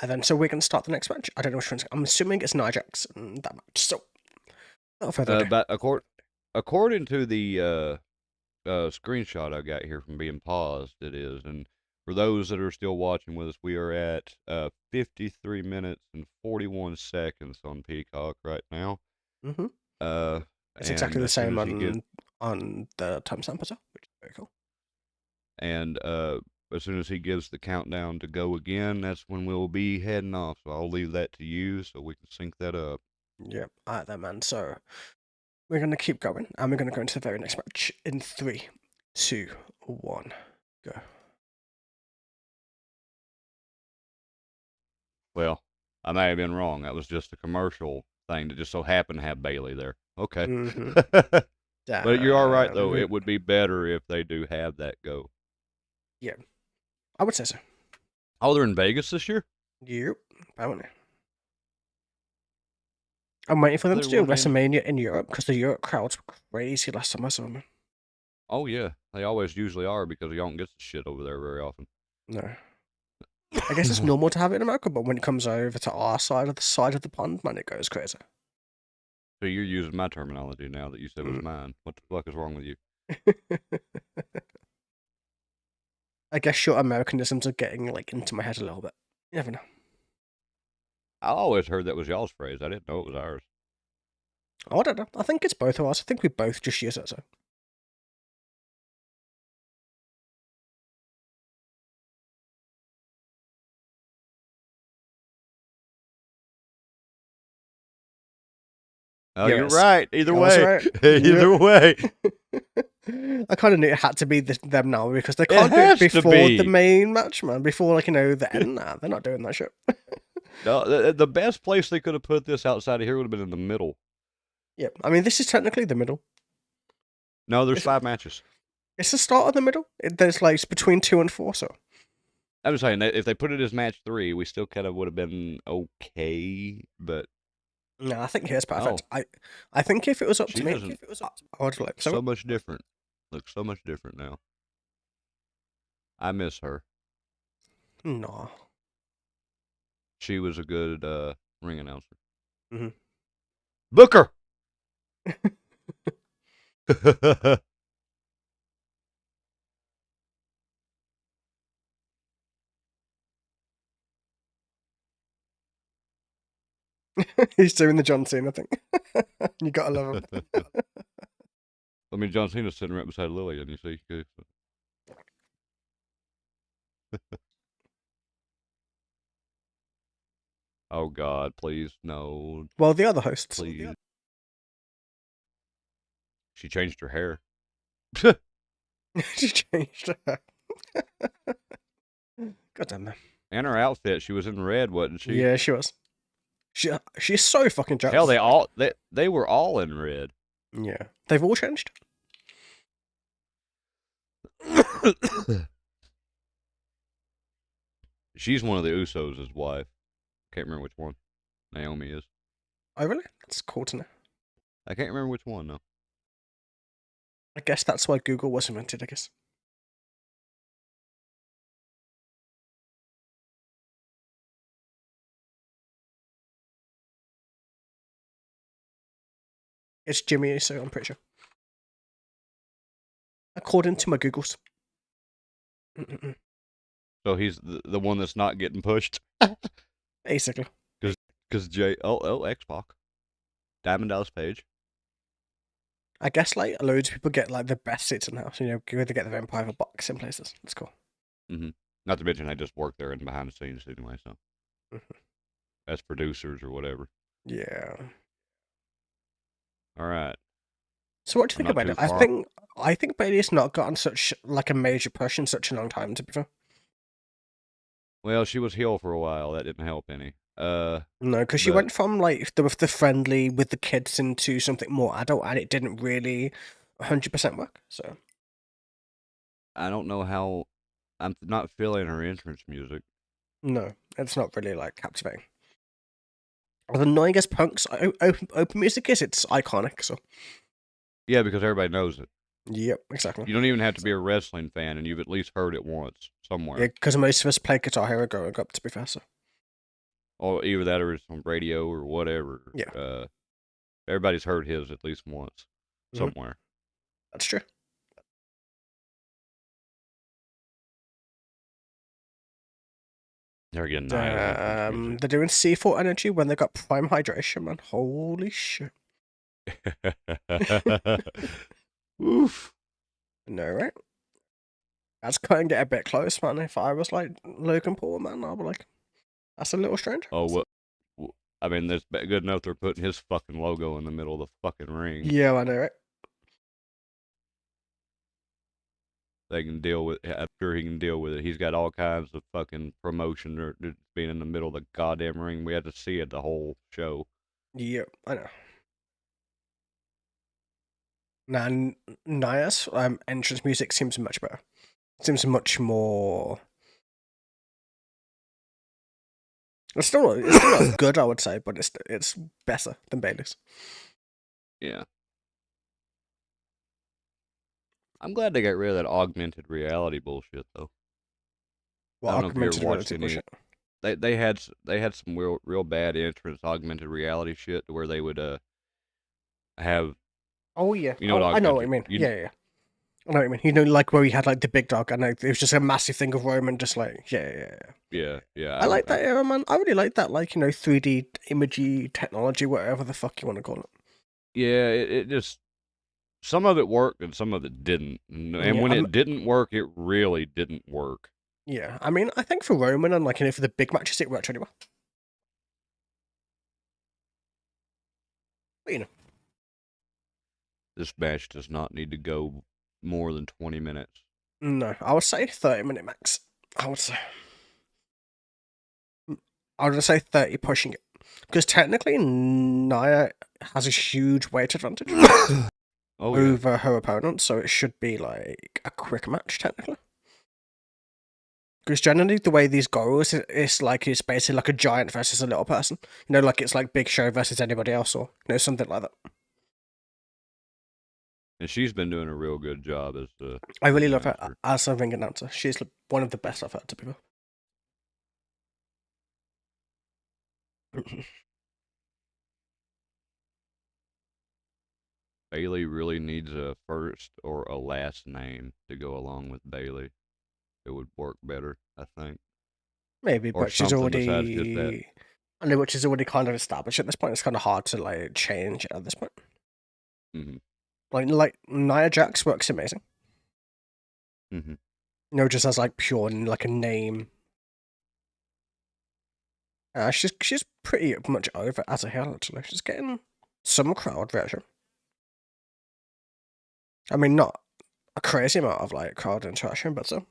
And then, so we're going to start the next match. I don't know which one's. I'm assuming it's Nia Jax and that match. So, without further ado. But according to the screenshot I got here from being paused, it is. And for those that are still watching with us, we are at 53 minutes and 41 seconds on Peacock right now. Mm-hmm. Uh, It's exactly the as soon same as he gets, on the timestamp as well, which is very cool. and as soon as he gives the countdown to go again, that's when we'll be heading off. So I'll leave that to you so we can sync that up. Yep, alright then, man. So we're going to keep going, and we're going to go into the very next match in 3, 2, 1, go. Well, I may have been wrong. That was just a commercial thing that just so happened to have Bayley there. Okay. Mm-hmm. But you are right, though. It would be better if they do have that go. Yeah, I would say so. Oh, they're in Vegas this year? Yep, apparently. I'm waiting for them to do WrestleMania in Europe because the Europe crowds were crazy last time I saw them. Oh, yeah. They always usually are because you don't get the shit over there very often. No. I guess it's normal to have it in America, but when it comes over to our side of the pond, man, it goes crazy. So you're using my terminology now that you said was mine. What the fuck is wrong with you? I guess your Americanisms are getting like into my head a little bit. You never know. I always heard that was y'all's phrase. I didn't know it was ours. Oh, I don't know. I think it's both of us. I think we both just use it so. Oh, you're right. Either way. Right. Either way. I kind of knew it had to be them now because they can't do it before the main match, man. Before, like, the end. Nah, they're not doing that shit. No, the best place they could have put this outside of here would have been in the middle. Yeah, I mean, this is technically the middle. No, there's 5 matches. It's the start of the middle. There's like between 2 and 4, so. I'm just saying, if they put it as match 3, we still kind of would have been okay, but. No, I think here's perfect. I think if it was up to me, I would like so much different. Looks so much different now. I miss her. No. She was a good ring announcer. Mm-hmm. Booker! He's doing the John Cena thing. You gotta love him. I mean, John Cena's sitting right beside Lillian, you see. Oh, God, please, no. Well, the other hosts. Please. She changed her hair. She changed her. God damn it. And her outfit, she was in red, wasn't she? Yeah, she was. She's so fucking jealous. Hell, they were all in red. Yeah. They've all changed. She's one of the Usos' wife. Can't remember which one. Naomi is. Oh, really? That's cool to know. I can't remember which one, though. I guess that's why Google was invented, I guess. It's Jimmy Uso, I'm pretty sure. According to my Googles. So he's the one that's not getting pushed? Basically. Because X-Pac. Diamond Dallas Page. I guess, like, loads of people get, like, the best seats in the house. You know, they get their own private box in places. That's cool. Mm-hmm. Not to mention, I just work there and behind the scenes anyway, so. As producers or whatever. Yeah. All right. So what do you think about it? I think Bayley's not gotten such, like, a major push in such a long time, to be fair. Well, she was heel for a while. That didn't help any. No, because she went from, like, the friendly with the kids into something more adult, and it didn't really 100% work, so. I don't know how. I'm not feeling her entrance music. No, it's not really, like, captivating. As annoying as Punk's open music is, it's iconic, so. Yeah, because everybody knows it. Yep, exactly. You don't even have to be a wrestling fan, and you've at least heard it once somewhere. Yeah, because most of us played Guitar Hero growing up, to be fair, so. or either that or it's on radio or whatever. Yeah. Everybody's heard his at least once Hmm. somewhere. That's true. They're getting Nia's entrance music. They're doing C4 Energy when they got Prime Hydration, man. Holy shit. Oof. No, right? That's going to get a bit close, man. If I was like Logan Paul, man, I'd be like, that's a little strange. Oh, well, I mean, that's good enough they're putting his fucking logo in the middle of the fucking ring. Yeah, I know, right? They can deal with. I'm sure he can deal with it. He's got all kinds of fucking promotion or being in the middle of the goddamn ring. We had to see it the whole show. Yeah, I know. Now, Nia's entrance music seems much better. Seems much more. It's still not good, I would say, but it's better than Bayley's. Yeah. I'm glad they got rid of that augmented reality bullshit though. Well, I don't know if you ever watched reality any. bullshit. They had some real bad entrance augmented reality shit to where they would have. Oh yeah, You know what I know what augmented? you mean. Yeah. I know what you mean. You know, like where we had like the big dog, and it was just a massive thing of Roman, just like Yeah. I like that era, man. I really like that, like 3D imagey technology, whatever the fuck you want to call it. Yeah, it just some of it worked and some of it didn't, and Yeah, when it didn't work, it really didn't work. Yeah, I mean, I think for Roman and like for the big matches, it worked really well. But This match does not need to go more than 20 minutes. no, I would say 30-minute max. I would say 30 pushing it, because technically Nia has a huge weight advantage over her opponent, so it should be like a quick match technically. Because generally, the way these goes, it's basically like a giant versus a little person. Like it's like Big Show versus anybody else, or something like that. And she's been doing a real good job as the. I really love her as a ring announcer. She's one of the best I've heard to people. Bayley really needs a first or a last name to go along with Bayley. It would work better, I think. Maybe, Or but she's something besides just that. already. I know, which is already kind of established at this point. It's kind of hard to like change at this point. Mm-hmm. Like Nia Jax works amazing. Mm-hmm. Just as like pure like a name. She's pretty much over as a heel actually. She's getting some crowd reaction. I mean, not a crazy amount of like crowd interaction, but so.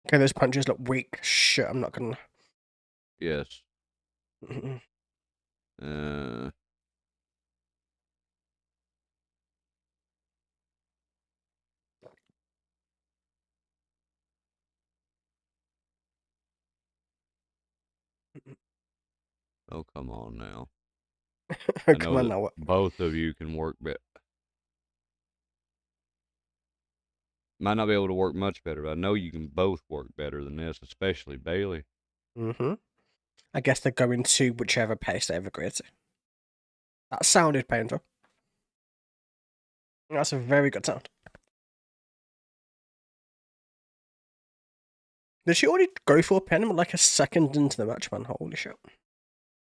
Okay, those punches look weak. Shit, I'm not gonna. Yes. Uh. Oh, come on now. I know Come on now. both of you can work better. Might not be able to work much better, but I know you can both work better than this, especially Bayley. I guess they're going to whichever pace they ever agreed to. That sounded painful. That's a very good sound. Did she already go for a pin like a second into the match, man? Holy shit.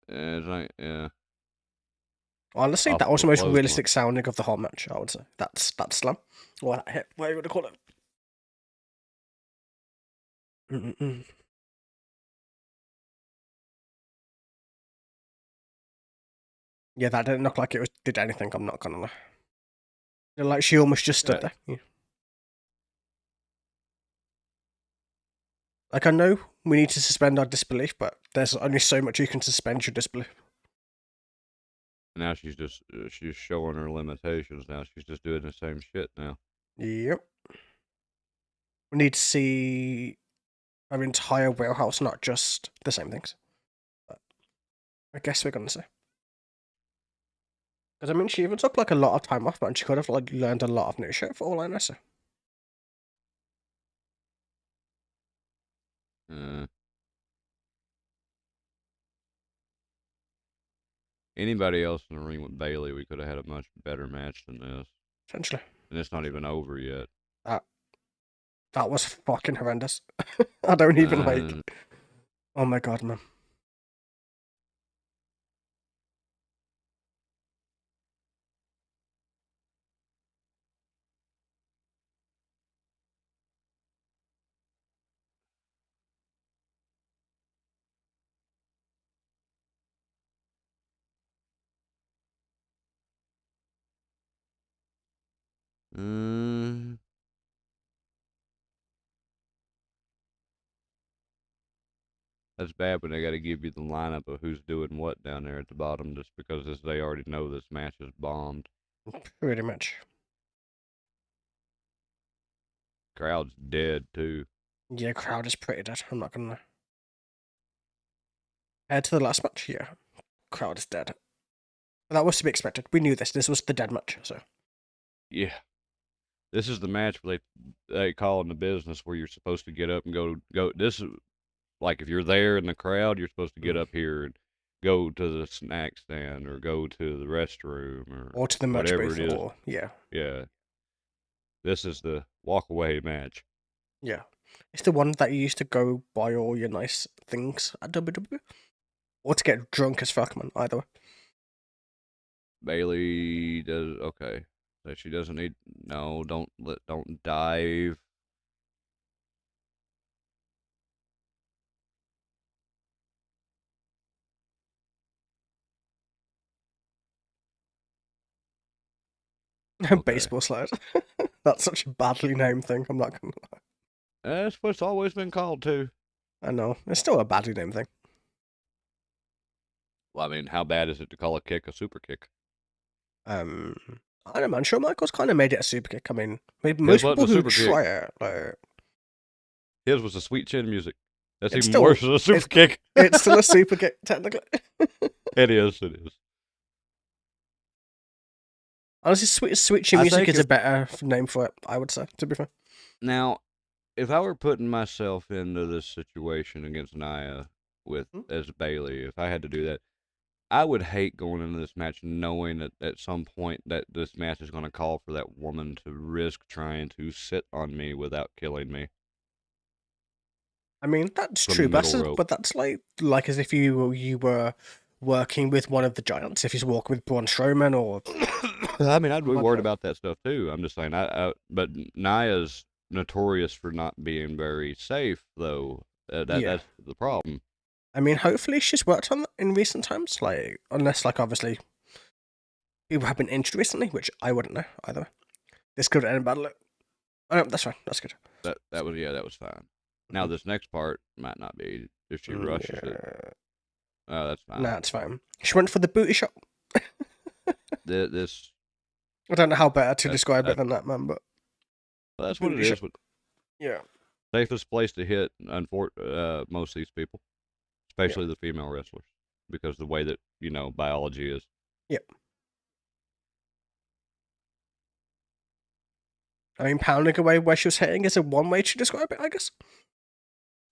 Yeah. Honestly, that was the most realistic sounding of the whole match, I would say. That slam. Or that hit, whatever you want to call it. Yeah, that didn't look like it did anything, I'm not gonna lie. Like she almost just stood there. Yeah. Like I know we need to suspend our disbelief, but there's only so much you can suspend your disbelief. Now she's showing her limitations. Now she's just doing the same shit now. Yep. We need to see her entire wheelhouse, not just the same things. But I guess we're gonna see. Because I mean, she even took like a lot of time off, and she could have like learned a lot of new shit for all I know. So. Anybody else in the ring with Bayley, we could have had a much better match than this. Essentially. And it's not even over yet. That was fucking horrendous. I don't even like. Oh my god, man. That's bad when they got to give you the lineup of who's doing what down there at the bottom, just because they already know this match is bombed. Pretty much. Crowd's dead too. Yeah, crowd is pretty dead. I'm not gonna lie. Head to the last match. Yeah, crowd is dead. That was to be expected. We knew this. This was the dead match. So. Yeah. This is the match where they call in the business where you're supposed to get up and go. This is like if you're there in the crowd, you're supposed to get up here and go to the snack stand or go to the restroom or to the merch whatever booth. it is. Or yeah. This is the walk away match. Yeah, it's the one that you used to go buy all your nice things at WWE, or to get drunk as fuck, man. Either way. Bayley does okay. So she doesn't need don't dive. Okay. Baseball slide. That's such a badly named thing. I'm not gonna lie. That's what it's always been called too. I know it's still a badly named thing. Well, I mean, how bad is it to call a kick a super kick? I don't know, man. Shawn Michaels kind of made it a super kick. I mean, most people who try it, like, his was the sweet chin music. That's even still, worse than a super kick. It's still a super kick, technically. It is. Honestly, sweet chin music is a better name for it, I would say, to be fair. Now, if I were putting myself into this situation against Nia as Bayley, if I had to do that, I would hate going into this match knowing that at some point that this match is going to call for that woman to risk trying to sit on me without killing me. I mean, that's true, but that's like as if you were working with one of the giants. If he's walking with Braun Strowman or... I mean, I'd be worried about that stuff too. I'm just saying, but Nia's notorious for not being very safe, though. That's the problem. I mean, hopefully she's worked on that in recent times, like, unless, like, obviously people have been injured recently, which I wouldn't know either. This could end badly. Oh, no, that's fine. That's good. That was fine. Now this next part might not be if she rushes it. Oh, that's fine. Nah, it's fine. She went for the booty shot. This. I don't know how better to describe it than that, man, but that's what it is. Yeah. Safest place to hit, most of these people, especially the female wrestlers, because the way that biology is. Yep. I mean, pounding away where she was hitting is a one way to describe it, I guess.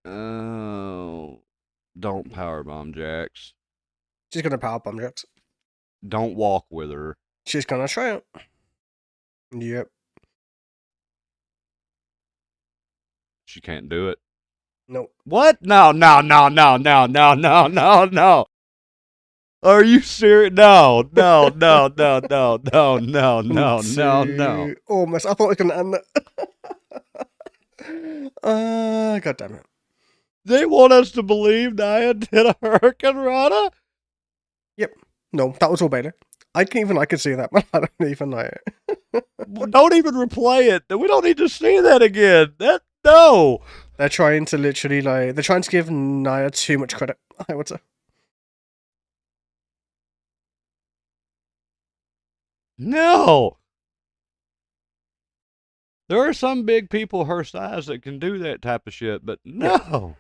Oh, don't powerbomb Jax. She's gonna powerbomb Jax. Don't walk with her. She's gonna try it. Yep. She can't do it. Nope. What? No. Are you serious? No. Almost. I thought it was gonna end it. God damn it. They want us to believe Nia did a Hurricane Rana? Yep. No, that was all Bayley. I could see that, but I don't even know it. Don't even replay it. We don't need to see that again. No. They're trying to literally, they're trying to give Nia too much credit, I would say. No. There are some big people her size that can do that type of shit, but no.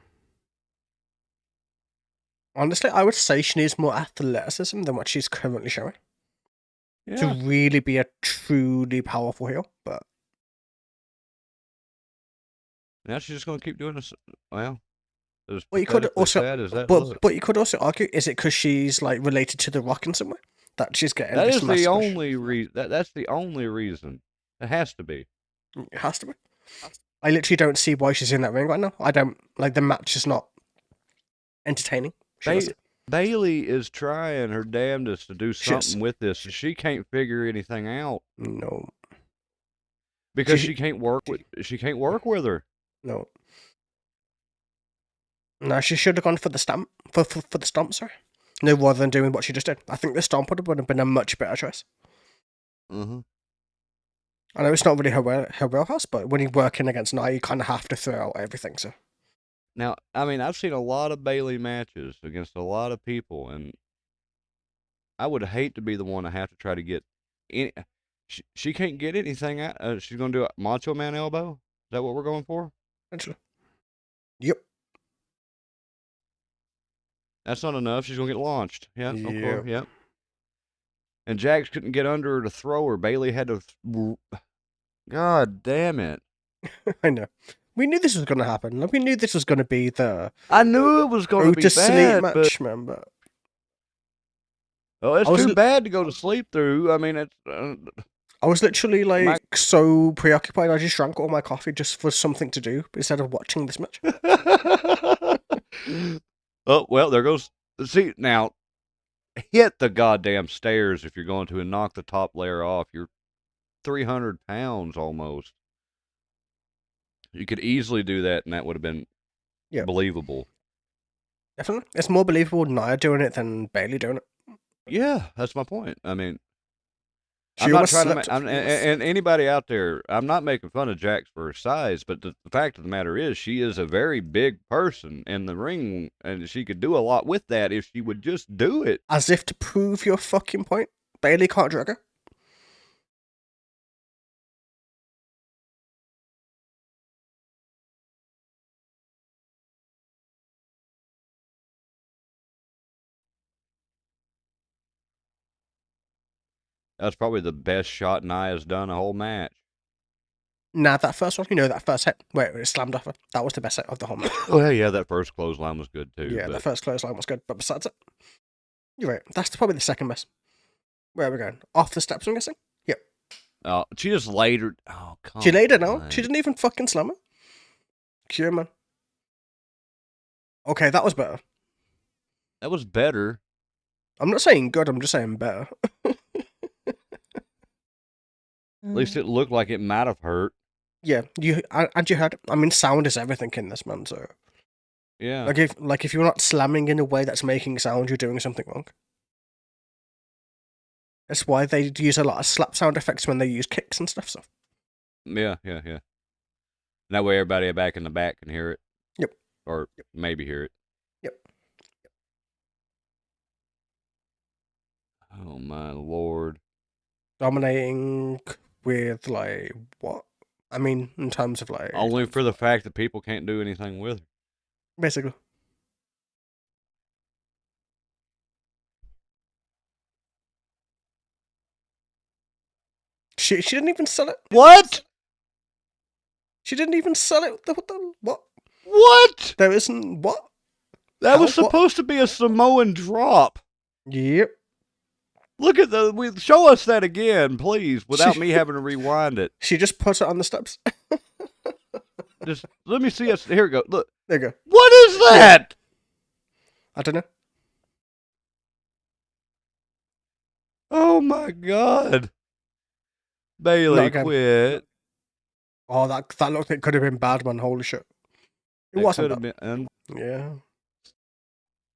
Honestly, I would say she needs more athleticism than what she's currently showing to Yeah. really be a truly powerful heel. But Now she's just going to keep doing this. Well, as you could pathetically also, sad as that looks. but you could also argue, is it because she's like related to The Rock in some way that she's getting That this is the massive push? only reason. That's the only reason. It has to be. It has to be. I literally don't see why she's in that ring right now. I don't like the match is not entertaining. Bayley is trying her damnedest to do something with this, and she can't figure anything out. No, because she can't work with her. No. No, she should have gone for the stamp for the stomp, sorry. No, rather than doing what she just did. I think the stomp would have been a much better choice. Mm-hmm. I know it's not really her wheelhouse, but when you're working against Nia, you kind of have to throw out everything. So now, I mean, I've seen a lot of Bayley matches against a lot of people, and I would hate to be the one to have to try to get any. She can't get anything out. She's gonna do a Macho Man elbow. Is that what we're going for? Actually, yep. That's not enough. She's gonna get launched. Yeah. Okay. Yep. And Jax couldn't get under her to throw her. Bayley had to. God damn it! I know. We knew this was going to happen. We knew this was going to be the. I knew it was going to be bad, match, man, but. Oh, it's too bad to go to sleep through. I mean, it's. I was literally so preoccupied. I just drank all my coffee just for something to do instead of watching this match. Oh well, there goes. See now, hit the goddamn stairs if you're going to and knock the top layer off. You're 300 pounds almost. You could easily do that, and that would have been believable. Definitely, it's more believable Nia doing it than Bayley doing it. Yeah, that's my point. I mean, I'm not trying to. And anybody out there, I'm not making fun of Jax for her size, but the fact of the matter is, she is a very big person in the ring, and she could do a lot with that if she would just do it. As if to prove your fucking point, Bayley can't drag her. That's probably the best shot Nia's done a whole match. Nah, that first one, that first hit where it slammed off her, that was the best hit of the whole match. Well, yeah, that first clothesline was good too. Yeah, the first clothesline was good, but besides it, you're right. That's probably the second best. Where are we going? Off the steps, I'm guessing? Yep. Oh, she just laid her. Oh, come on. She laid it out. She didn't even fucking slam her. Cure, man. Okay, that was better. That was better. I'm not saying good, I'm just saying better. At least it looked like it might have hurt. Yeah, you heard it. I mean, sound is everything in this, man, so... Yeah. If you're not slamming in a way that's making sound, you're doing something wrong. That's why they use a lot of slap sound effects when they use kicks and stuff, so... Yeah. That way everybody back in the back can hear it. Yep. Or maybe hear it. Yep. Oh, my Lord. Dominating with, what? I mean, in terms of, only for the fact that people can't do anything with her. Basically. She didn't even sell it. What? She didn't even sell it. What? What? There isn't what? That was supposed to be a Samoan drop. Yep. Look at show us that again, please, without me having to rewind it. She just put it on the steps. Just let me see us. Here we go. Look. There you go. What is that? I don't know. Oh my God. Bayley quit. Oh, that looked like it could have been bad, man. Holy shit. It wasn't could have been. Yeah.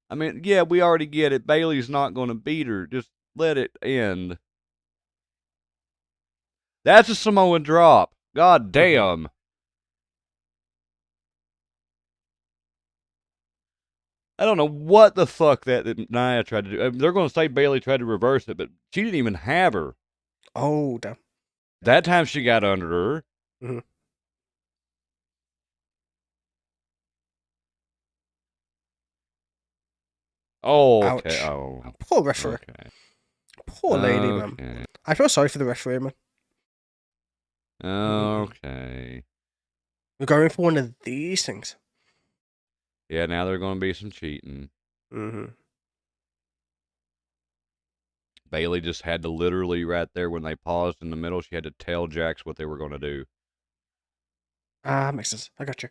I mean, yeah, we already get it. Bayley's not going to beat her. Just let it end. That's a Samoan drop. God damn. I don't know what the fuck that Nia tried to do. They're going to say Bayley tried to reverse it, but she didn't even have her. Oh, damn. That time she got under her. Mm-hmm. Oh, okay. Ouch. Oh, Poor referee. okay. Poor lady, man. Okay. I feel sorry for the referee, man. Okay. We're going for one of these things. Yeah, now there's going to be some cheating. Mm-hmm. Bayley just had to literally right there when they paused in the middle, she had to tell Jax what they were going to do. Makes sense. I got you.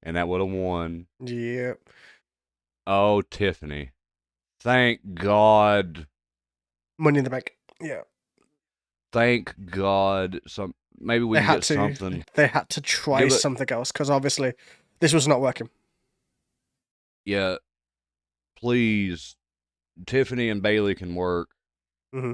And that would have won. Yep. Oh, Tiffany. Thank God. Money in the bank. Yeah. Thank God. Maybe we can get something. They had to try something else because obviously this was not working. Yeah. Please. Tiffany and Bayley can work. Mm-hmm.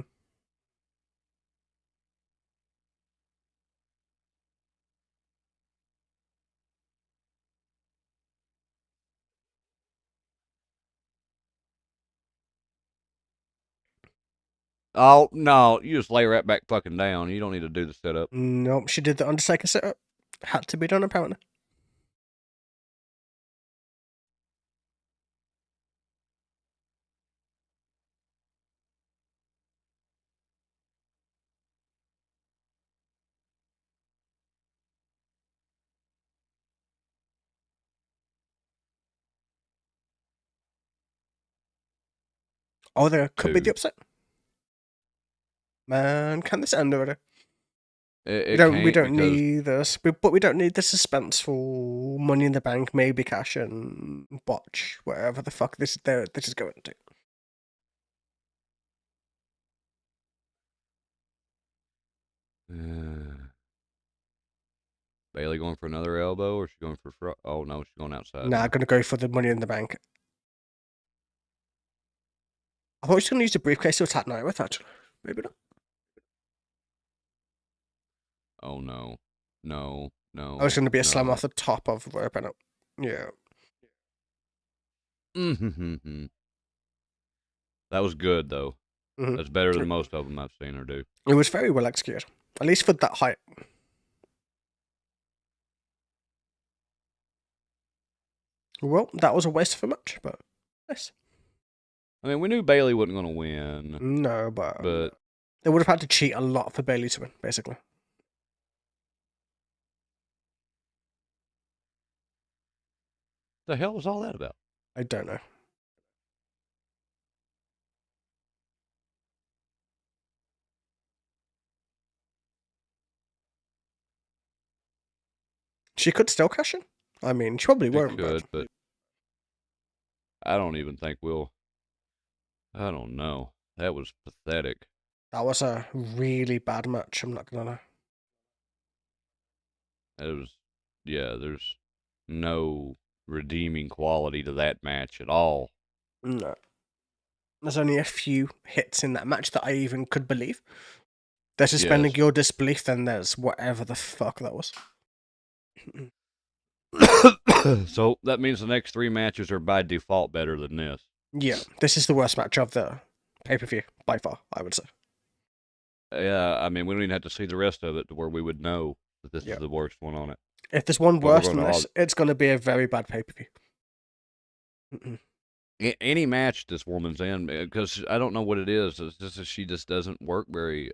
Oh, no. You just lay right back fucking down. You don't need to do the setup. Nope, she did the Undertaker setup. Had to be done, apparently. Oh, there could be the upset. Man, can this end already? We don't need this, but we don't need the suspenseful Money in the Bank, maybe cash and botch, whatever the fuck this is going to. Bayley going for another elbow, or is she going for oh no, she's going outside. Nah, gonna go for the Money in the Bank. I thought she was gonna use the briefcase to attack Nia with, actually. Maybe not. Oh no. No. I was gonna be a slam off the top of the rope, yeah. Mm-hmm. That was good, though. Mm-hmm. That's better than most of them I've seen her do. It was very well executed, at least for that height. Well, that was a waste of a match, but nice. I mean, we knew Bayley wasn't going to win. No, but they would have had to cheat a lot for Bayley to win, basically. The hell was all that about? I don't know. She could still cash in. I mean, she probably won't. But I don't even think we'll. I don't know. That was pathetic. That was a really bad match. I'm not gonna lie. It was. Yeah, there's no redeeming quality to that match at all. No. There's only a few hits in that match that I even could believe. They're suspending your disbelief, then there's whatever the fuck that was. So that means the next 3 matches are by default better than this. Yeah, this is the worst match of the pay-per-view, by far, I would say. Yeah, I mean, we don't even have to see the rest of it to where we would know that this is the worst one on it. If there's one worse than this, it's going to be a very bad pay-per-view. Any match this woman's in, because I don't know what it is. It's just that she just doesn't work very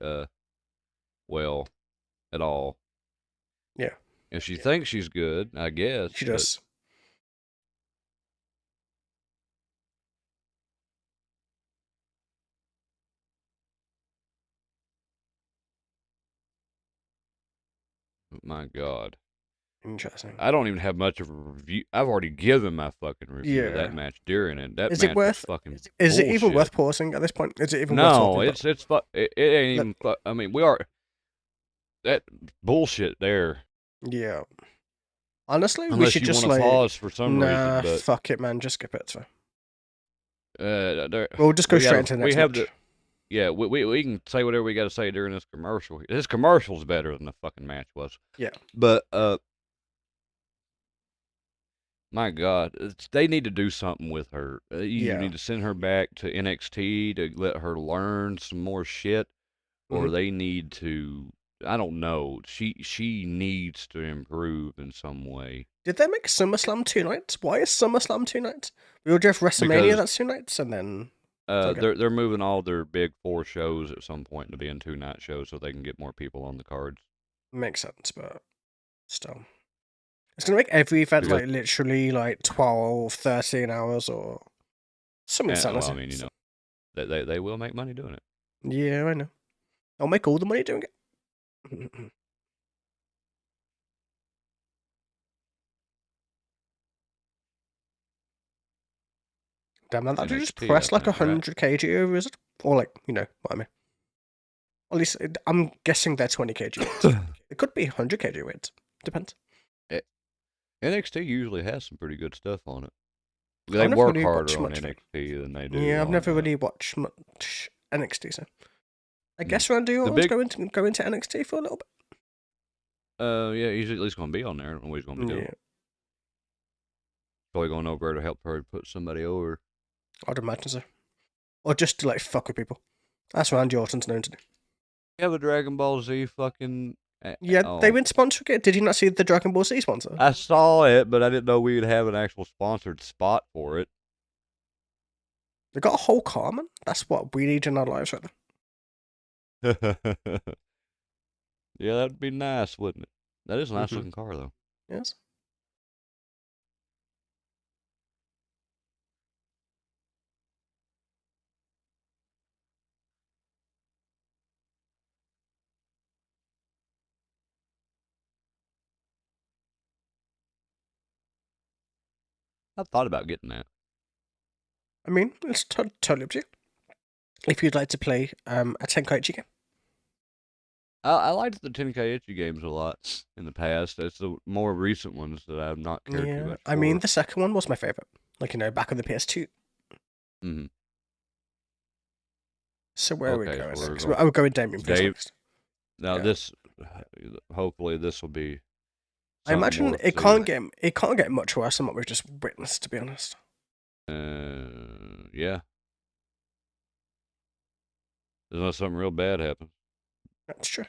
well at all. Yeah. And she thinks she's good, I guess. She does. My God. Interesting. I don't even have much of a review. I've already given my fucking review of that match during it. That is match it worth? Fucking is it even worth pausing at this point? Is it even worth talking about? It ain't even. I mean, we are that bullshit there. Yeah. Honestly, unless we should just pause for some reason. But fuck it, man. Just skip it. So. We'll just go straight into the next match. Yeah, we can say whatever we got to say during this commercial. This commercial's better than the fucking match was. Yeah. But My God, they need to do something with her. You either Yeah. need to send her back to NXT to let her learn some more shit, or Hmm. they need to. I don't know. She needs to improve in some way Did they make SummerSlam 2 nights? Why is SummerSlam 2 nights? We already have WrestleMania because that's 2 nights, and then okay, they're moving all their big four shows at some point to being 2 night shows so they can get more people on the cards. makes sense, but still. It's gonna make every event Because like literally like 12, 13 hours or some well, I insanity. mean, they will make money doing it. Yeah, I know. I'll make all the money doing it. Damn, man, that dude just NXT, I pressed like think, right? 100 kg over, is it? Or like, what I mean. At least I'm guessing they're 20 kg weights. It could be 100 kg weights. Depends. Eh, NXT usually has some pretty good stuff on it. They I've never work really harder watched on much of it. NXT than they do Yeah, I've on never really watched much NXT, so I mm. guess Randy The Orton's big. go into NXT for a little Yeah, he's at least gonna be on there. I don't know what he's gonna be bit. doing. Yeah, Probably going over to help her put somebody over. I'd imagine so. Or just to like fuck with people. That's what Randy Orton's known to do. You have a Dragon Ball Z fucking. Yeah, they Oh, went sponsoring it. Did you not see the Dragon Ball Z sponsor? I saw it, but I didn't know we'd have an actual sponsored spot for it. They got a whole car, man. That's what we need in our lives right Yeah, that'd be nice, wouldn't it? That is a there. nice looking car, though. Yes. I thought about getting that. I mean, it's totally up to you. If you'd like to play a Tenkaichi game. I liked the Tenkaichi games a lot in the past. It's the more recent ones that I've not cared too Yeah, much I mean, for. the second one was my favorite. Like, back on the PS2. Hmm. So where are we Okay, so going we're next? going. I'll go with Damian Priest Dave. next. Now Yeah. hopefully this will be I something imagine we'll see. it can't get much worse than what we've just witnessed, to be honest. Yeah, unless something real bad happens. That's true.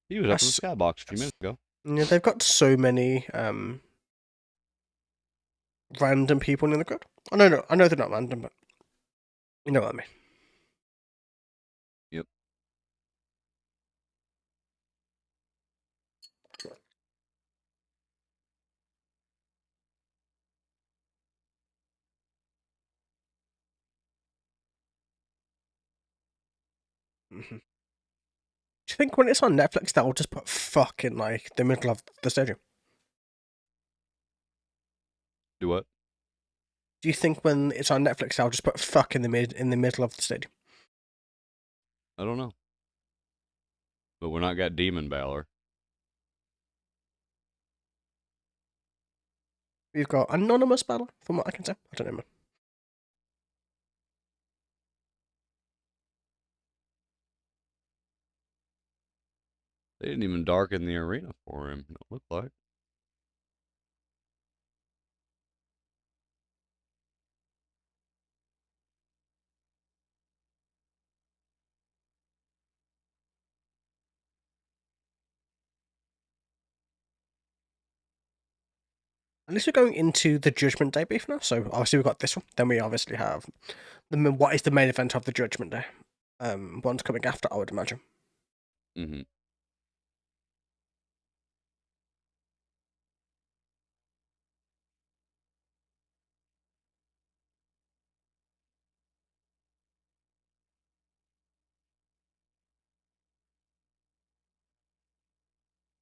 He was up in the That's skybox a few minutes ago. Yeah, they've got so many random people in the crowd. Oh no, I know they're not random, but you know what I mean. Yep. Mm-hmm. Do you think when it's on Netflix they'll just put fuck in like the middle of the stadium? Do what? Do you think when it's on Netflix they'll just put fuck in the middle of the stadium? I don't know. But we're not got Demon Balor. We've got anonymous battle, from what I can tell. I don't know, man. They didn't even darken the arena for him. It looked like. At least we're going into the Judgment Day beef now. So obviously we've got this one. Then we obviously have what is the main event of the Judgment Day. One's coming after, I would imagine. Mm-hmm.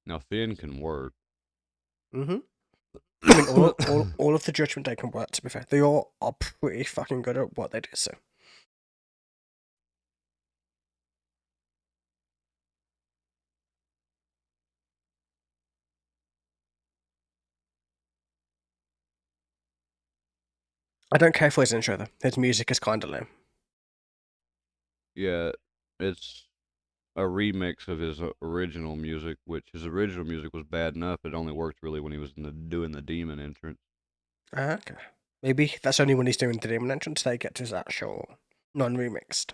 Now Finn can work. Mm-hmm. I mean, all of the Judgment Day can work, to be fair. They all are pretty fucking good at what they do, so. I don't care for his intro, though. His music is kind of lame. Yeah, it's a remix of his original music, which his original music was bad enough. It only worked really when he was doing the demon entrance. Okay. Maybe that's only when he's doing the demon entrance they get his actual non-remixed.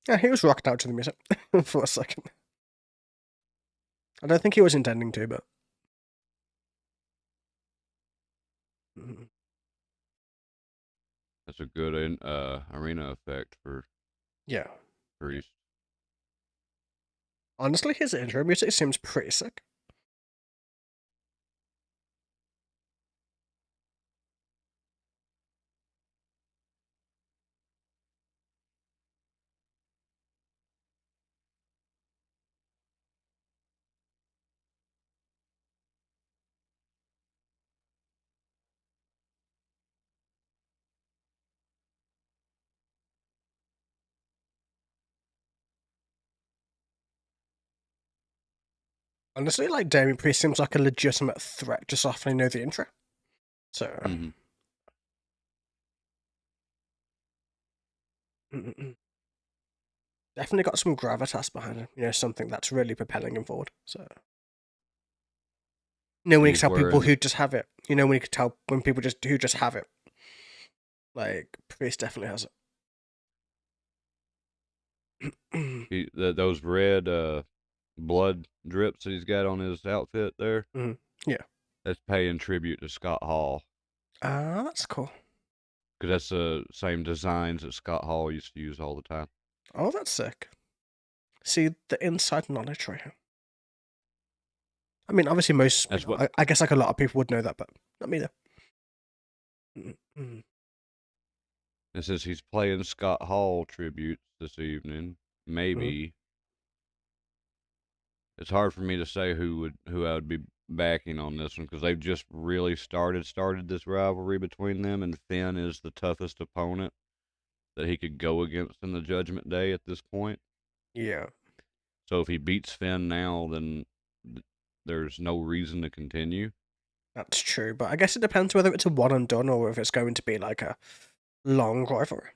Yeah, he was rocking out to the music for a second. I don't think he was intending to, but. Mhm. That's a good arena effect for Yeah. Priest. Honestly, his intro music seems pretty sick. Honestly, like Damian Priest seems like a legitimate threat just off I know the intro. So. Mm-hmm. Definitely got some gravitas behind him. You know, something that's really propelling him forward. So. You know, when you can He's tell people wearing who just have it. You know, when you can tell when people who just have it. Like Priest definitely has it. those red blood drips that he's got on his outfit there. Yeah. That's paying tribute to Scott Hall Ah, that's cool. because that's the same designs that Scott Hall used to use all the time. Oh, that's sick. See the inside knowledge right here. I mean, obviously, most. That's what I guess like a lot of people would know that, but not me though. Mm-mm. it says. He's playing Scott Hall tributes this evening. Mm-hmm. Maybe it's hard for me to say who I would be backing on this one because they've just really started this rivalry between them, and Finn is the toughest opponent that he could go against in the Judgment Day at this point. Yeah, So if he beats Finn now, then there's no reason to continue. that's true. But I guess it depends whether it's a one and done or if it's going to be like a long rivalry.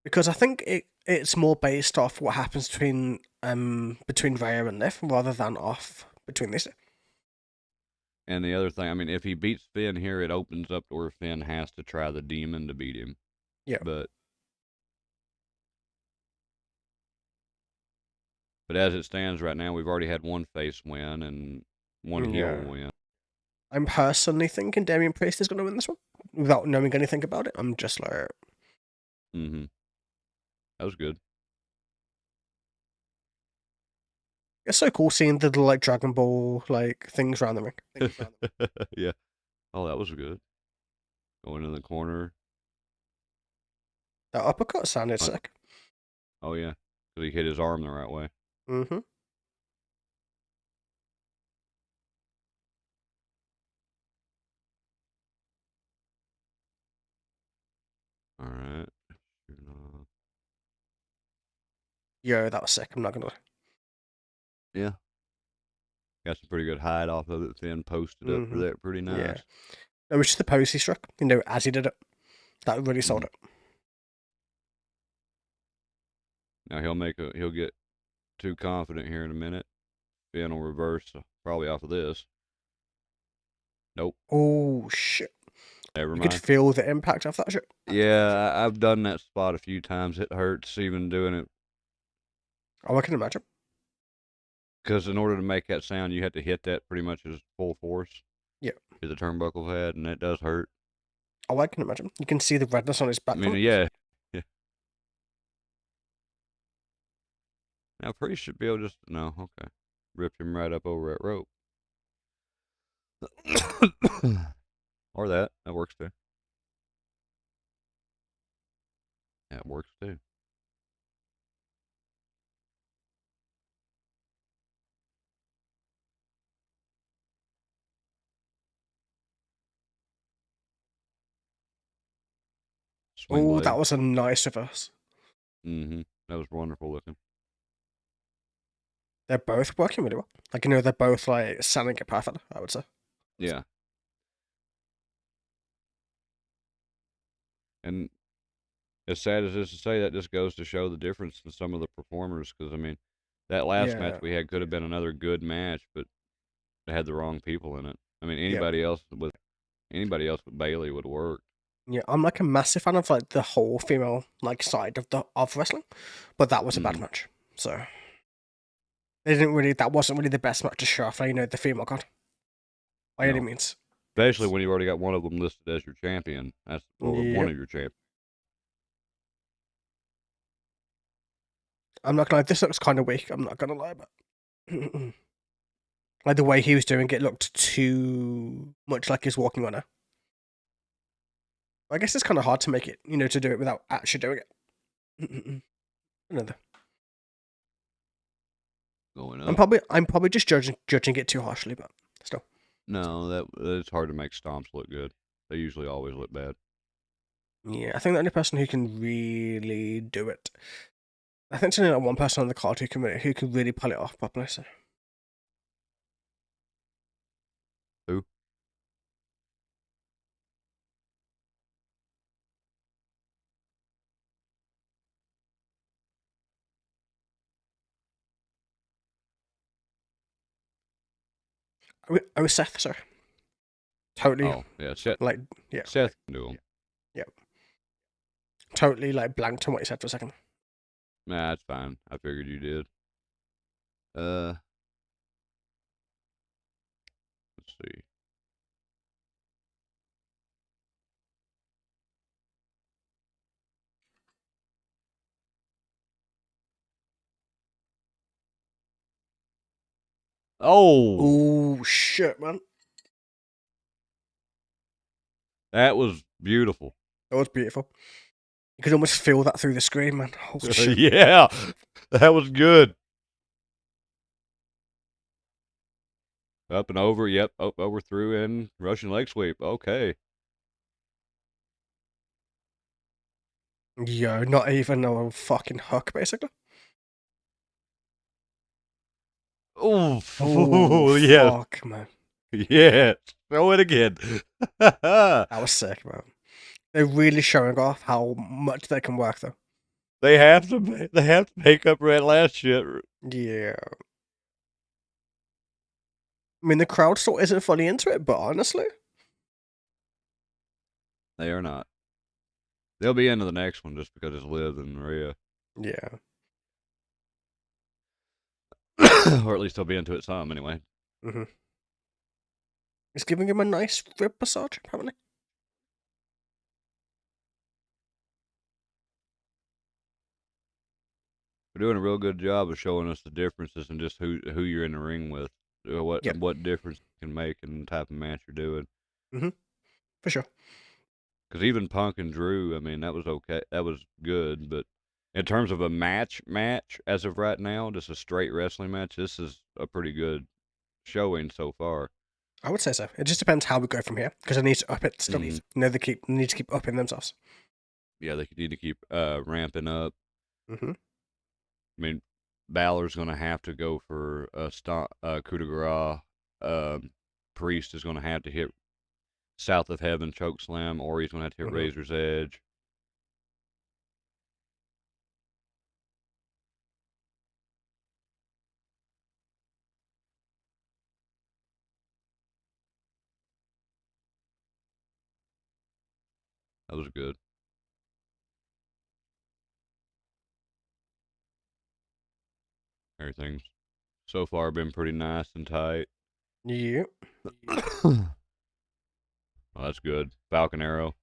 Because I think it's more based off what happens between Rhea and Liv rather than off between these. And the other thing, I mean, if he beats Finn here, it opens up to where Finn has to try the demon to beat him. Yeah. But as it stands right now, we've already had one face win and one heel Yeah. win. I'm personally thinking Damian Priest is going to win this one without knowing anything about it. I'm just like, Mm-hmm. That was good. it's so cool seeing the like Dragon Ball like things around the ring. Yeah. Oh, that was good. Going in the corner. That uppercut sounded Uh, sick. Oh, yeah. Because he hit his arm the right way. Mm-hmm. All right. Yo, that was sick. I'm not gonna lie. Yeah. Got some pretty good hide off of it. Finn posted up for Mm-hmm. that. Pretty Yeah. nice. It was just the pose he struck, you know, as he did it. That really sold Mm-hmm. it. Now he'll get too confident here in a minute. Finn will reverse probably off of this. Nope. Oh shit! Never You could mind. feel the impact of that shit. Yeah, I've done that spot a few times. It hurts even doing it Oh, I can imagine. because in order to make that sound, you have to hit that pretty much as full force. Yeah. To the turnbuckle head, and it does hurt. Oh, I can imagine. You can see the redness on his I back mean, from it. yeah. Yeah. Now, Priest should be able to just no, okay, rip him right up over that rope, or that works too. That works too. Swing Oh, that blade. was a nice reverse. Mm-hmm. That was wonderful looking. They're both working really well. Like, they're both like selling it perfectly, I would say. Yeah. And as sad as it is to say, that just goes to show the difference in some of the performers. Because I mean, that last match Yeah. we had could have been another good match, but it had the wrong people in it. I mean, Yeah. anybody else with Bayley would work. Yeah, I'm like a massive fan of like the whole female like side of wrestling, but that was a bad match. So that wasn't really the best match to show off, the female card by any No, means. especially when you've already got one of them listed as your champion. That's or one Yep. of your champions. I'm not gonna lie, this looks kind of weak. I'm not gonna lie, but like the way he was doing it looked too much like he's walking on her. I guess it's kind of hard to make it, to do it without actually doing it. Another. Going I'm up. probably just judging it too harshly, but still. No, it's hard to make stomps look good. They usually always look bad. Yeah, I think the only person who can really do it, I think there's only like one person on the card who can really pull it off properly. So. Who? I was Seth, sorry. Totally. Oh, yeah, Seth. Like, yeah. Seth can do them. Yeah. Totally like blanked on what you said for a second. Nah, that's fine. I figured you did. Let's see. Oh, Oh shit, man. that was beautiful. That was beautiful. You could almost feel that through the screen, man. Holy shit. Yeah, that was good. Up and over. Yep. Up, over, through, and Russian leg sweep. Okay. Yo, not even a fucking hook, basically. Oh, Oh, yeah. fuck, man. Yeah. Throw it again. That was sick, man. They're really showing off how much they can work, though. They have to. They have to make up for that last shit. Yeah. I mean, the crowd still isn't fully into it, but honestly, They are not. They'll be into the next one just because it's Liv and Maria, yeah. or at least they'll be into it some anyway. Mm-hmm. It's giving him a nice rib massage, apparently. They're doing a real good job of showing us the differences and just who you're in the ring with, Yep. what difference it can make in the type of match you're doing. Mm-hmm. For sure. Because even Punk and Drew, I mean, that was okay, that was good, but in terms of a match as of right now, just a straight wrestling match, this is a pretty good showing so far. I would say so. It just depends how we go from here, because I need to up it still. Mm-hmm. They need to keep upping themselves. Yeah, they need to keep ramping up. Mm-hmm. I mean, Balor's going to have to go for a coup de grace. Priest is going to have to hit South of Heaven choke slam, or he's going to have to hit Razor's Edge. That was good. Everything's so far been pretty nice and tight. Yep. Well, that's good. Falcon Arrow.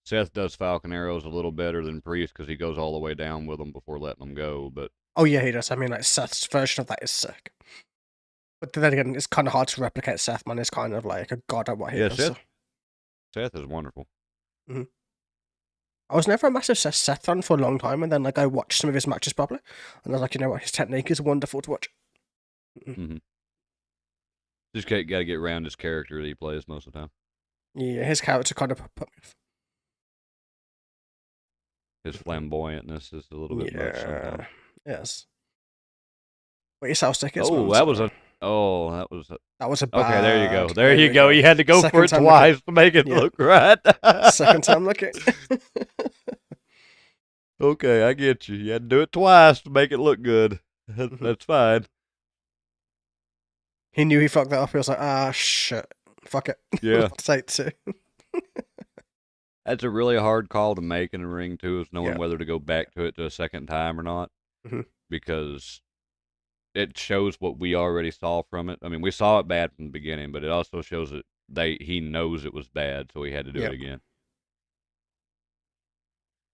Seth does Falcon Arrows a little better than Priest because he goes all the way down with them before letting them go. But Oh yeah, he does. I mean, like Seth's version of that is sick. But then again, it's kind of hard to replicate Seth, man. It's kind of like a god at what he does. Seth is wonderful. Mm-hmm. I was never a massive Seth fan for a long time, and then like I watched some of his matches properly, and I was like, you know what, his technique is wonderful to watch. Mm-hmm. Just got to get around his character that he plays most of the time. Yeah, his character kind of put me off. His flamboyantness is a little bit much sometimes. Yes. But your South stick is, Oh, man. that was So a. Oh, that was a. that was a Okay, there you go. bad. There you go. You had to go for Second it time looking. twice to make it Yeah. look right. Second time looking. Okay, I get you. You had to do it twice to make it look good. That's fine. He knew he fucked that up. He was like, ah, shit. Fuck it. Yeah. Take two. That's a really hard call to make in a ring, too, is knowing Yeah. whether to go back to it to a second time or not. Mhm. Because it shows what we already saw from it. I mean, we saw it bad from the beginning, but it also shows that he knows it was bad, so he had to do it again.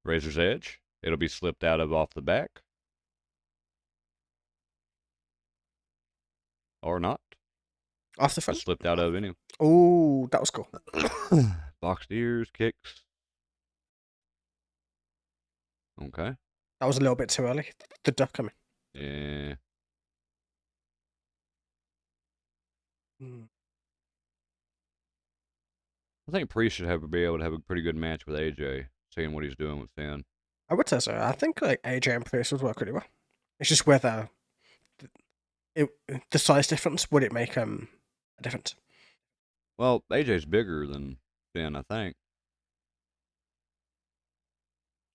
Razor's Edge. It'll be slipped out of off the back. Or not. Off the front? Just slipped out of anyway. Oh, that was cool. Boxed ears, kicks. Okay. That was a little bit too early. The duck coming. Yeah. I think Priest should be able to have a pretty good match with AJ, seeing what he's doing with Finn. I would say so. I think like AJ and Priest would work really well. It's just whether the size difference would it make a difference. Well, AJ's bigger than Finn, I think.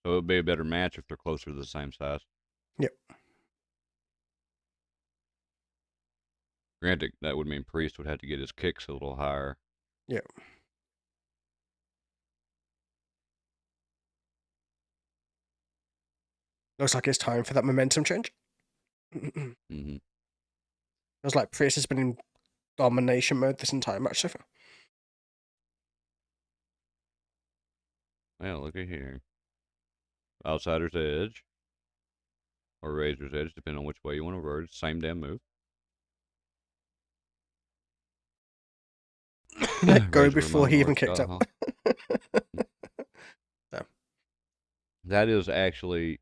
So it would be a better match if they're closer to the same size. Yep. Granted, that would mean Priest would have to get his kicks a little higher. Yep. Looks like it's time for that momentum change. Mm-hmm. It was like Priest has been in domination mode this entire match so far. Well, look at here. Outsider's Edge. Or Razor's Edge, depending on which way you want to word it. Same damn move. Let go before he even kicked up. So. That is actually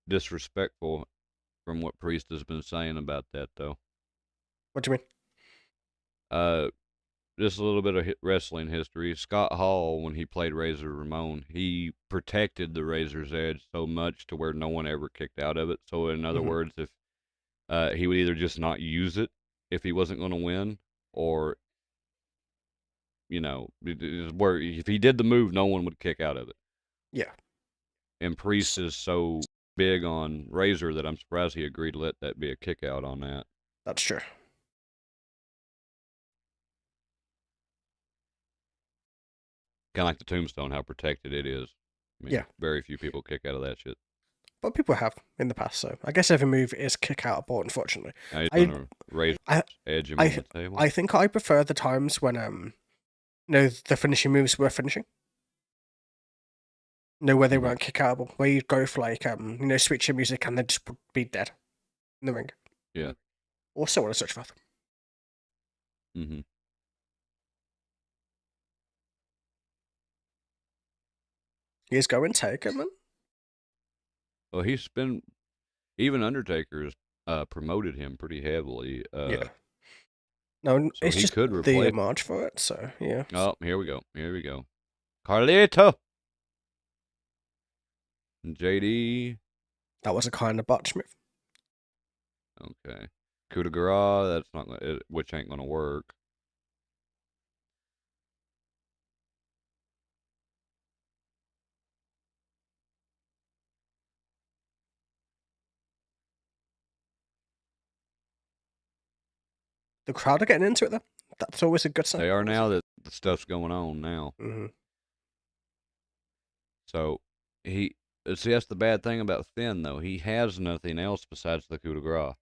disrespectful from what Priest has been saying about that, though. What do you mean? Just a little bit of wrestling history. Scott Hall, when he played Razor Ramon, he protected the Razor's Edge so much to where no one ever kicked out of it. So, in other words, if he would either just not use it if he wasn't going to win, or where if he did the move, no one would kick out of it. Yeah. And Priest is so big on Razor that I'm surprised he agreed to let that be a kick out on that. That's true. Kind of like the Tombstone, how protected it is. I mean, yeah. Very few people kick out of that shit. But people have in the past, so I guess every move is kick outable, unfortunately. Now he's going to raise edge him on the table. I think I prefer the times when the finishing moves were finishing. Where they weren't kick outable. Where you'd go for like switch your music and they'd just be dead in the ring. Yeah. Also want to search for them. Mm-hmm. He's going Taker, man. Well, he's been even Undertaker's promoted him pretty heavily. Yeah. No, so it's just the march for it. So yeah. Oh, here we go. Here we go. Carlito. And JD. That was a kind of botch move. Okay. Coup de grace. That's not which ain't gonna work. The crowd are getting into it, though. That's always a good sign. They are now that the stuff's going on now. Mm-hmm. So, that's the bad thing about Finn, though. He has nothing else besides the coup de grace.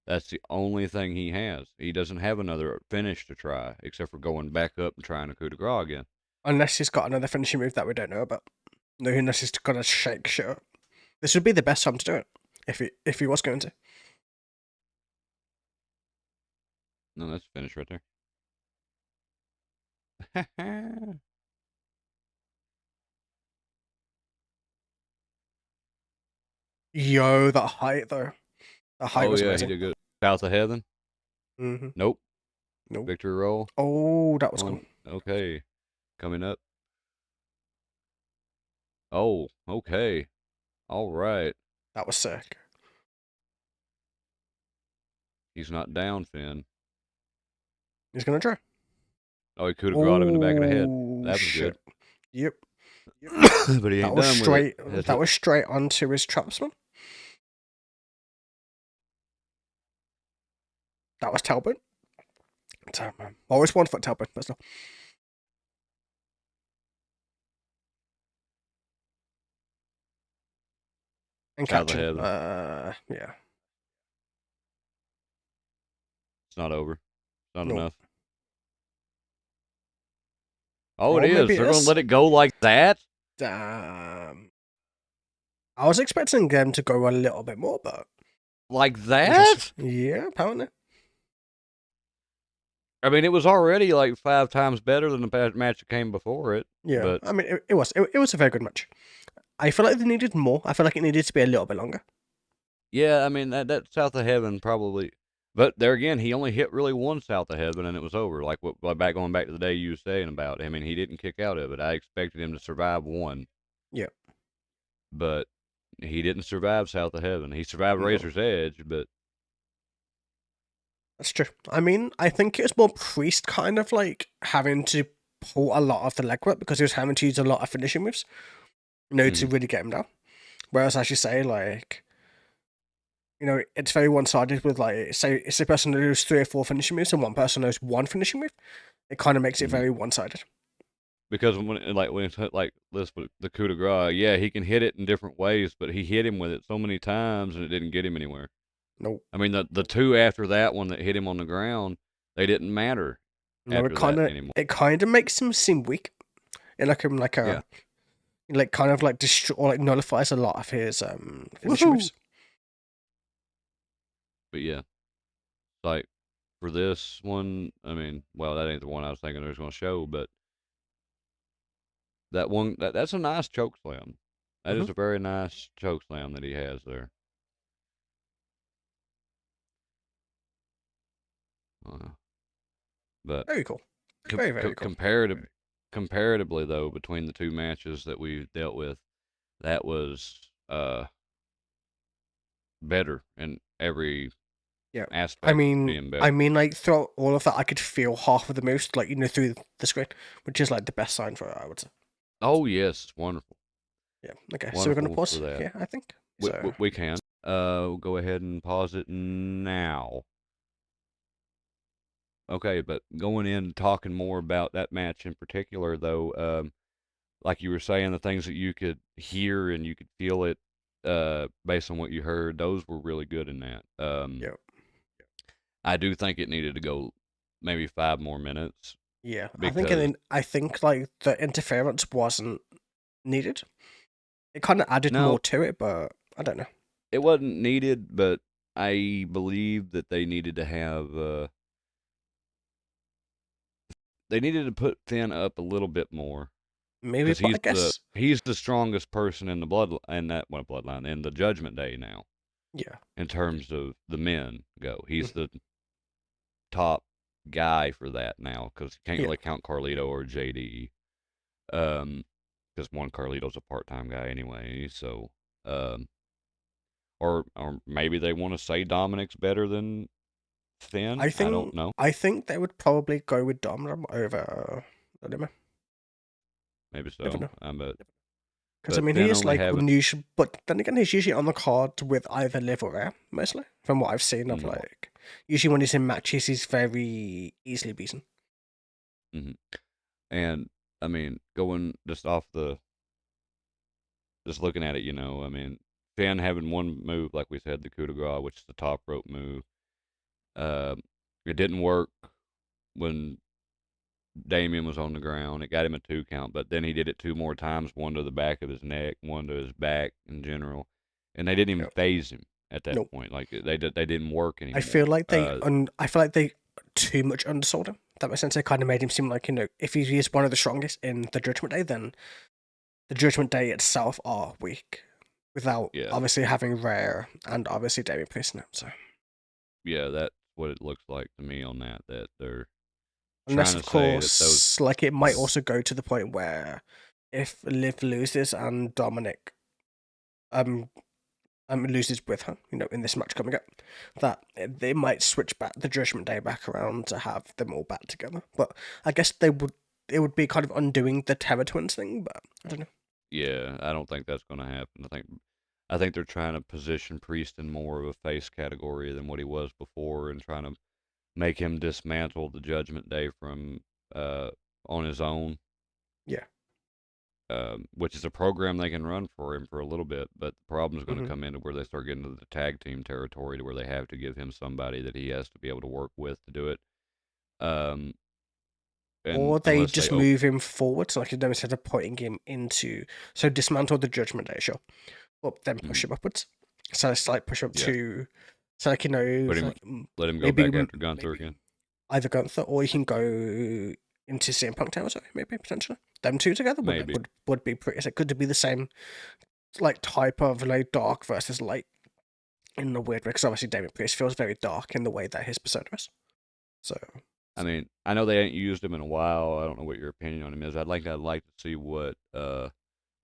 That's the only thing he has. He doesn't have another finish to try, except for going back up and trying a coup de grace again. Unless he's got another finishing move that we don't know about. No, unless he's going to shake shit up. This would be the best time to do it, if he was going to. No, that's finished right there. Yo, that height, though. The height was amazing. He did good. South of Heaven? Mm-hmm. Nope. Victory roll? Oh, that was cool. Okay. Coming up. Oh, okay. All right. That was sick. He's not down, Finn. He's gonna try. Oh, he could have got him in the back of the head. Oh That was good. shit! Yep. But he That ain't was done with it. straight. That was straight onto his trapsman. That was tailbone. Damn, man. Always 1 foot tailbone, but still. And South of catching. heaven. Yeah. It's not over. It's not Nope. enough. Oh, Or it is. maybe They're it going is. to let it go like that? Damn. I was expecting them to go a little bit more, but Like that? yeah, apparently. I mean, it was already like 5 times better than the match that came before it. Yeah, But I mean, it was a very good match. I feel like they needed more. I feel like it needed to be a little bit longer. yeah, I mean, that South of Heaven probably. But there again, he only hit really one South of Heaven and it was over. Like going back to the day you were saying about. I mean, he didn't kick out of it. I expected him to survive one. Yeah. But he didn't survive South of Heaven. He survived No. Razor's Edge, but That's true. I mean, I think it was more Priest kind of like having to pull a lot of the legwork because he was having to use a lot of finishing moves, to really get him down. Whereas, as you say, like, it's very one-sided with, like, say, it's a person who knows 3 or 4 finishing moves and one person knows 1 finishing move. It kind of makes it very one-sided. because when it's like this with the coup de grace, yeah, he can hit it in different ways, but he hit him with it so many times and it didn't get him anywhere. Nope. I mean, the 2 after that one that hit him on the ground, they didn't matter. No, it kind of makes him seem weak. It kind of like destroy or like nullifies a lot of his finishing moves. But yeah, like for this one, I mean, well, that ain't the one I was thinking they was going to show, but that one that's a nice choke slam. That is a very nice choke slam that he has there. But very cool. Very cool. Comparatively, though, between the 2 matches that we dealt with, that was better in every aspect. I mean, like throughout all of that, I could feel half of the moves, like through the screen, which is like the best sign for it, I would say. Oh yes, it's wonderful. Yeah. Okay. So we're gonna pause. Yeah, I think we can. We'll go ahead and pause it now. Okay, but going in talking more about that match in particular, though, like you were saying, the things that you could hear and you could feel it, based on what you heard, those were really good in that. Yep. I do think it needed to go maybe 5 more minutes. Yeah, I think like the interference wasn't needed. It kind of added more to it, but I don't know. It wasn't needed, but I believe that they needed to have. They needed to put Finn up a little bit more. Maybe, but I guess he's the strongest person in the bloodline in the Judgment Day now. Yeah. In terms of the men go, he's the top guy for that now because you can't really count Carlito or JD. Because one Carlito's a part-time guy anyway. So, or maybe they want to say Dominic's better than Finn. I don't know. I think they would probably go with Dominic over Damian. Maybe so. Because I mean, he is like unusual, but then again, he's usually on the card with either Liv or Rhea, mostly from what I've seen of like. Usually, when he's in matches, he's very easily beaten. And I mean, going just looking at it, I mean, Finn having one move, like we said, the coup de grace, which is the top rope move. It didn't work when Damian was on the ground. It got him a 2 count, but then he did it 2 more times, one to the back of his neck, one to his back in general, and they didn't even phase him at that point. Like they didn't work anymore. I feel like they too much undersold him. That makes sense. They kind of made him seem like if he is one of the strongest in the Judgment Day, then the Judgment Day itself are weak, without obviously having Rhea and obviously Damian facing it. So yeah, that's what it looks like to me on that they're. Unless, of course, like it might also go to the point where if Liv loses and Dominic um loses with her, in this match coming up, that they might switch back the Judgment Day back around to have them all back together. But I guess it would be kind of undoing the Terror Twins thing, but I don't know. Yeah, I don't think that's going to happen. I think they're trying to position Priest in more of a face category than what he was before, and trying to make him dismantle the Judgment Day from on his own. Yeah. Which is a program they can run for him for a little bit, but the problem is going to Mm-hmm. come into where they start getting into the tag team territory, to where they have to give him somebody that he has to be able to work with to do it. Um, and Or they unless they just move him forward, so like instead of putting him into, so dismantle the Judgment Day, sure, but then push him upwards. So it's like push up yeah, to, so like let him go maybe back after Gunther again. either Gunther, or you can go into CM Punk territory, maybe potentially. Them two together Maybe. would be pretty. It could be the same like type of like dark versus light in a weird way, because obviously Damian Priest feels very dark in the way that his persona is. So I mean, I know they ain't used him in a while. I don't know what your opinion on him is. I'd like to see what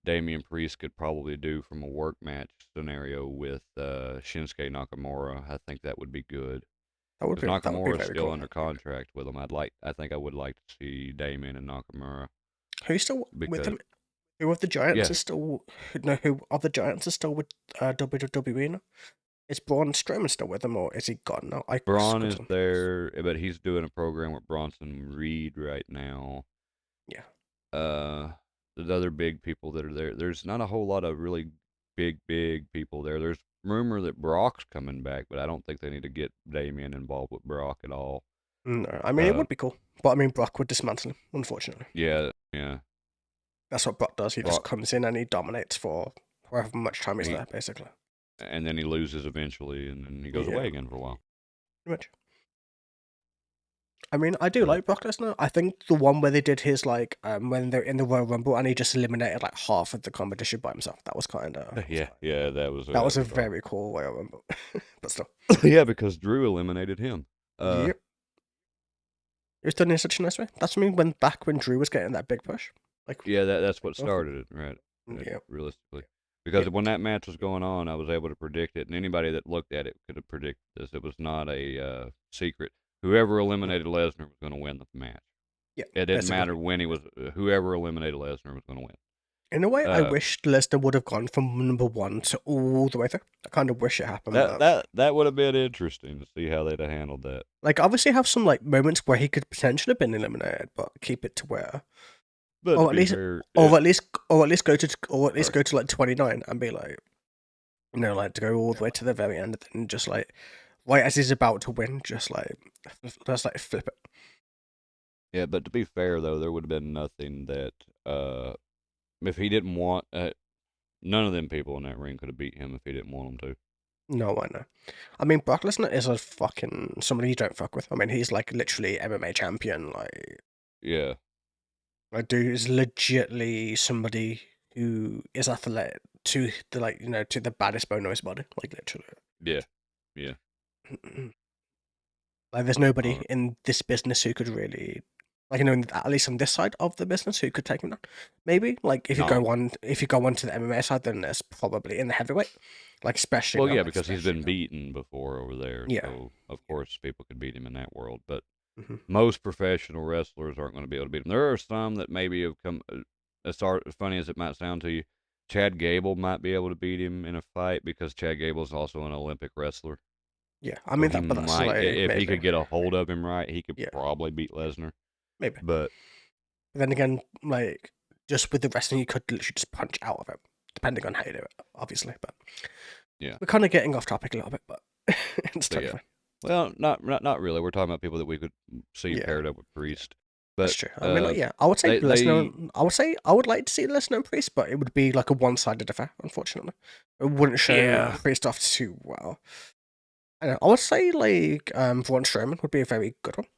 Damian Priest could probably do from a work match scenario with Shinsuke Nakamura. I think that would be good. Because that would be Nakamura is very still cool. under contract with him. I think I would like to see Damian and Nakamura. Who's still with Because them? Who of the Giants yeah, is still? No, who of the Giants is still with WWE now? Is Braun Strowman still with them, or is he gone now? Braun is there, but he's doing a program with Bronson Reed right now. Yeah. The other big people that are there, there's not a whole lot of really big people there. There's rumor that Brock's coming back, but I don't think they need to get Damian involved with Brock at all. No, I mean it would be cool, but I mean Brock would dismantle him, unfortunately. Yeah. That's what Brock does. He just Brock, comes in and he dominates for however much time he's he, there, basically. and then he loses eventually, and then he goes away again for a while. Pretty much. I mean, I do like Brock Lesnar. I think the one where they did his when they're in the Royal Rumble and he just eliminated like half of the competition by himself. That was kind of that was a very cool Royal Rumble, but still. Yeah, because Drew eliminated him. Yep. It was done in such a nice way. That's what I mean back when Drew was getting that big push. Like yeah, that's what started it, right? Yeah. Realistically. Because when that match was going on, I was able to predict it, and anybody that looked at it could have predicted this. It was not a secret. Whoever eliminated Lesnar was going to win the match. Yeah. It didn't matter when he was. Whoever eliminated Lesnar was going to win. In a way, I wish Lesnar would have gone from number one to all the way through. I kind of wish it happened. That would have been interesting to see how they'd have handled that. Like, obviously, have some like moments where he could potentially have been eliminated, but keep it to where, or at least go to like 29 and be like, like to go all the way to the very end, and just like right as he's about to win, just like flip it. Yeah, but to be fair though, there would have been nothing that if he didn't want, none of them people in that ring could have beat him if he didn't want them to. No, I know. I mean, Brock Lesnar is a fucking somebody you don't fuck with. I mean, he's like literally MMA champion. Like, yeah, like dude is legitly somebody who is athletic to the to the baddest bone in his body. Like literally. Yeah. Like, there's nobody in this business who could really, like, at least on this side of the business, who could take him down. Maybe, like, if you go on to the MMA side, then there's probably in the heavyweight, like, especially. Well, yeah, because he's been beaten before over there, so of course people could beat him in that world. But most professional wrestlers aren't going to be able to beat him. There are some that maybe have come. As funny as it might sound to you, Chad Gable might be able to beat him in a fight because Chad Gable is also an Olympic wrestler. Yeah, I mean, so but that's like, if he could get a hold of him right, he could probably beat Lesnar. Maybe. But then again, like, just with the wrestling, you could literally just punch out of it, depending on how you do it, obviously. But yeah, we're kind of getting off topic a little bit, but it's totally fine. Well, not really. We're talking about people that we could see paired up with Priest. But, that's true. I mean, I would say Lesnar. I would say I would like to see Lesnar and Priest, but it would be like a one-sided affair. Unfortunately, it wouldn't show Priest off too well. I would say like Braun Strowman would be a very good one,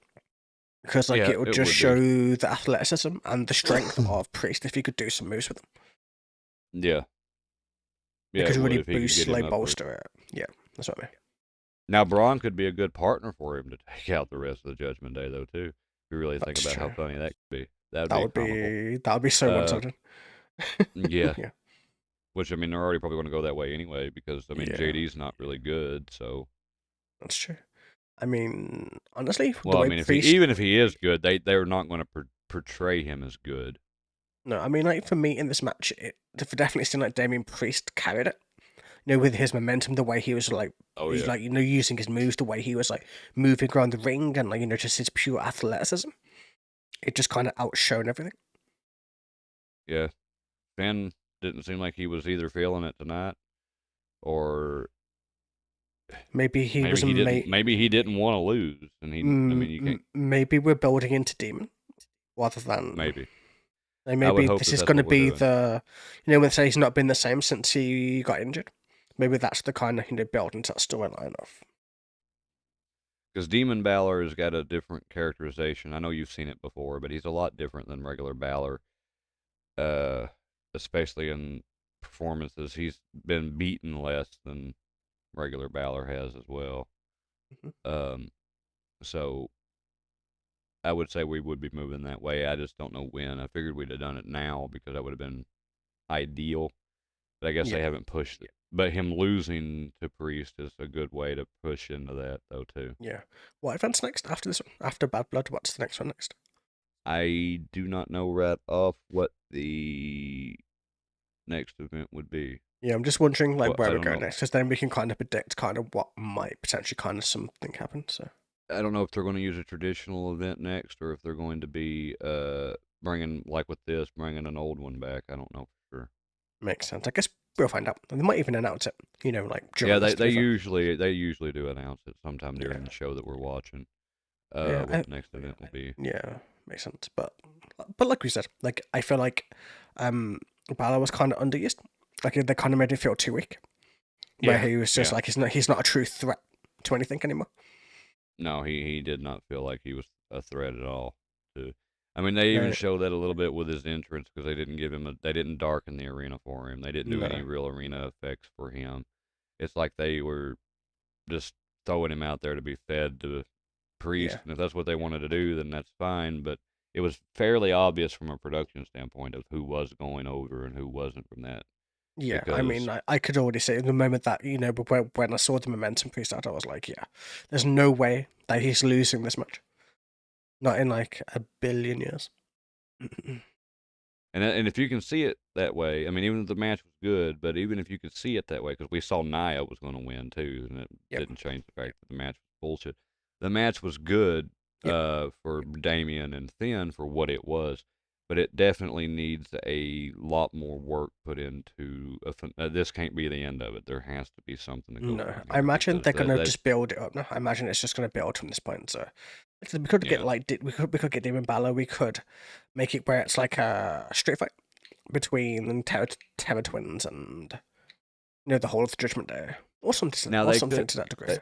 because like it would just show the athleticism and the strength of Priest if he could do some moves with him. Yeah, it could really boost, like bolster it. Yeah, that's what I mean. Now Braun could be a good partner for him to take out the rest of the Judgment Day, though. Too, if you really think about how funny that could be, that would be so one-sided. Yeah. Which I mean, they're already probably going to go that way anyway because I mean Yeah, JD's not really good. So that's true. I mean, honestly, the well, I way mean, Priest. even if he is good, they're not going to portray him as good. No, I mean, like for me in this match, it definitely seemed like Damian Priest carried it. You know, with his momentum, the way he was like, Oh yeah, using his moves, the way he was like moving around the ring, and like just his pure athleticism. It just kind of outshone everything. yeah. Finn didn't seem like he was either feeling it tonight, or Maybe he maybe was he didn't. made. Maybe he didn't want to lose, and he. I mean, you can't. Maybe we're building into Demon rather than Maybe like I would maybe hope this that is that's going to what we're be doing. the when they say he's not been the same since he got injured. Maybe that's the kind of build into that storyline of. Because Demon Balor has got a different characterization. I know you've seen it before, but he's a lot different than regular Balor. Uh, Especially in performances, he's been beaten less than regular Balor has as well. Mhm. Um, so I would say we would be moving that way. I just don't know when. I figured we'd have done it now because that would have been ideal. But I guess Yeah, they haven't pushed it. But him losing to Priest is a good way to push into that, though, too. yeah. What event's next after this one? After Bad Blood, what's the next one next? I do not know right off what the next event would be. Yeah, I'm just wondering like Well, where I we're don't going know. next, because then we can kind of predict kind of what might potentially kind of something happen. So I don't know if they're going to use a traditional event next, or if they're going to be bringing like with this, bringing an old one back. I don't know for sure. makes sense. I guess we'll find out. And they might even announce it. Like Yeah, during this. To be fair. they usually do announce it sometime during Yeah, the show that we're watching. yeah, What the next event will be. yeah. Makes sense. But like we said, like I feel like Balor was kind of underused. Like they kind of made him feel too weak, where Yeah, he was just yeah. like he's not a true threat to anything anymore. No, he did not feel like he was a threat at all. To, I mean, they even No, showed that a little bit with his entrance because they didn't darken the arena for him. They didn't do any no, real arena effects for him. It's like they were just throwing him out there to be fed to Priest, yeah. and if that's what they wanted to do, then that's fine. But it was fairly obvious from a production standpoint of who was going over and who wasn't from that Yeah, I mean, because I could already see the moment that but when I saw the momentum piece out, I was like, yeah, there's no way that he's losing this much. Not in like a billion years. and if you can see it that way, I mean, even if the match was good, but even if you could see it that way, because we saw Nia was going to win too, and it Yep, didn't change the fact that the match was bullshit. The match was good yep, for Damian and Finn for what it was, but it definitely needs a lot more work put into. This can't be the end of it. There has to be something that goes no, on I here imagine because they're gonna that just build it up. No, I imagine it's just gonna build from this point. So we could get yeah. we could get Demon Balor. We could make it where it's like a street fight between Terror Twins and the whole of the Judgment Day, Now or they something could. to that degree. They,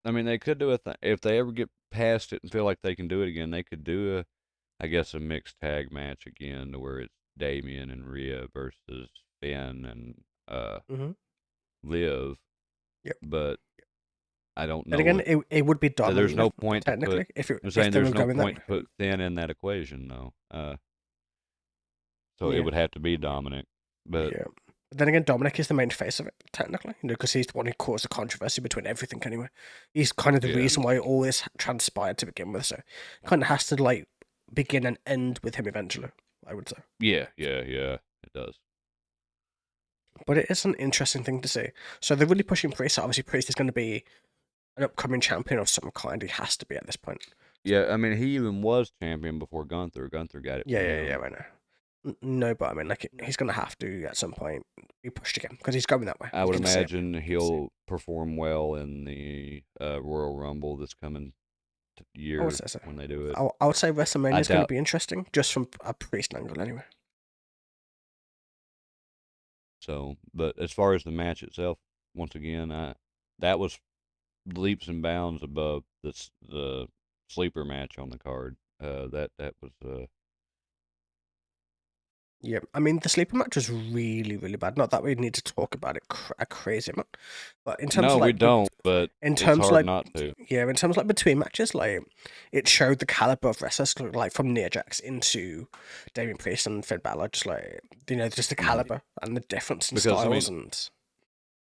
I mean, they could do a thing if they ever get past it and feel like they can do it again. They could do I guess, a mixed tag match again, to where it's Damian and Rhea versus Finn and Mm-hmm. Liv. Yep. But I don't And know again, if it would be there's dominant no point to put. technically if I'm if saying they were there's no going that point way. to put Finn in that equation, though. So it Yeah, would have to be Dominic. But yeah. But then again, Dominic is the main face of it technically, because he's the one who caused the controversy between everything. Anyway, he's kind of the yeah, reason why all this transpired to begin with. So, it kind of has to like begin and end with him eventually. I would say. yeah, it does. But it is an interesting thing to see. So they're really pushing Priest. Obviously, Priest is going to be an upcoming champion of some kind. He has to be at this point. Yeah, I mean, he even was champion before Gunther. Gunther got it Yeah, from yeah, yeah. him. I know. No, but I mean, like he's gonna have to at some point be pushed again because he's going that way. I You would can see it. imagine he'll perform well in the Royal Rumble that's coming I would year say so. when they do it. I would say WrestleMania I is going to doubt be interesting just from a Priest angle, anyway. so. But as far as the match itself, once again, that was leaps and bounds above the sleeper match on the card. That was Yeah, I mean the sleeper match was really, really bad. Not that we need to talk about it a crazy amount, but in terms No, of we like, don't, but in it's terms of hard like, not to. yeah, in terms of like between matches, like it showed the caliber of wrestlers, like from Nia Jax into Damian Priest and Finn Balor, just like just the Mhm. caliber and the difference in Because I mean, styles and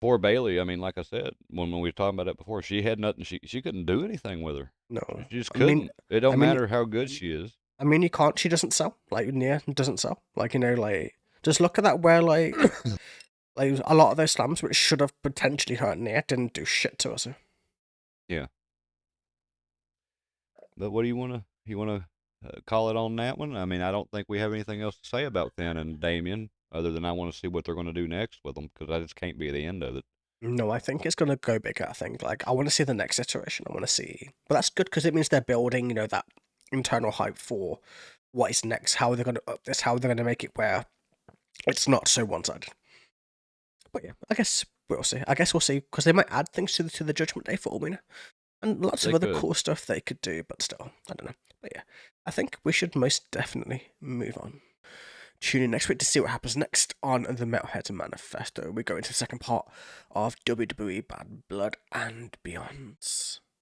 poor Bayley. I mean, like I said when we were talking about it before, she had nothing. She couldn't do anything with her. no, She just I mean, couldn't. It I don't mean, matter how good she is. I mean, you can't. She doesn't sell. Like Nia doesn't sell. Like like just look at that. Where like a lot of those slams, which should have potentially hurt Nia, didn't do shit to us. Yeah. But what do you want to call it on that one? I mean, I don't think we have anything else to say about Finn and Damien other than I want to see what they're going to do next with them because that just can't be the end of it. No, I think it's gonna go bigger. I think like I want to see the next iteration. I want to see, but that's good because it means they're building, that internal hype for what is next. How they're gonna up this. How they're gonna make it where it's not so one sided. But yeah, I guess we'll see. I guess we'll see because they might add things to the Judgment Day for all we know, and lots They of other could. cool stuff they could do. But still, I don't know. But yeah, I think we should most definitely move on. Tune in next week to see what happens next on the Metalhead Manifesto. We go into the second part of WWE Bad Blood and Beyond.